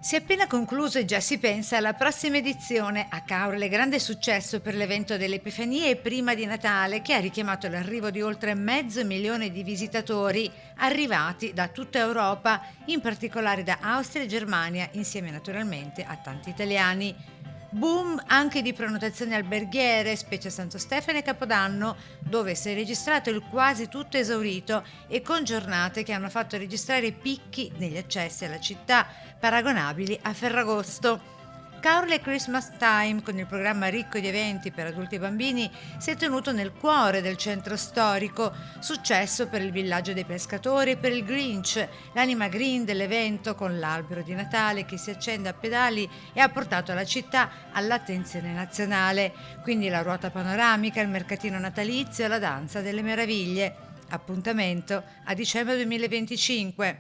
Si è appena concluso e già si pensa alla prossima edizione. A Caorle grande successo per l'evento delle Epifanie prima di Natale, che ha richiamato l'arrivo di oltre 500.000 di visitatori arrivati da tutta Europa, in particolare da Austria e Germania, insieme naturalmente a tanti italiani. Boom anche di prenotazioni alberghiere, specie a Santo Stefano e Capodanno, dove si è registrato il quasi tutto esaurito e con giornate che hanno fatto registrare picchi negli accessi alla città paragonabili a Ferragosto. Caorle Christmas Time, con il programma ricco di eventi per adulti e bambini, si è tenuto nel cuore del centro storico, successo per il villaggio dei pescatori e per il Grinch, l'anima green dell'evento con l'albero di Natale che si accende a pedali e ha portato la città all'attenzione nazionale, quindi la ruota panoramica, il mercatino natalizio e la danza delle meraviglie. Appuntamento a dicembre 2025.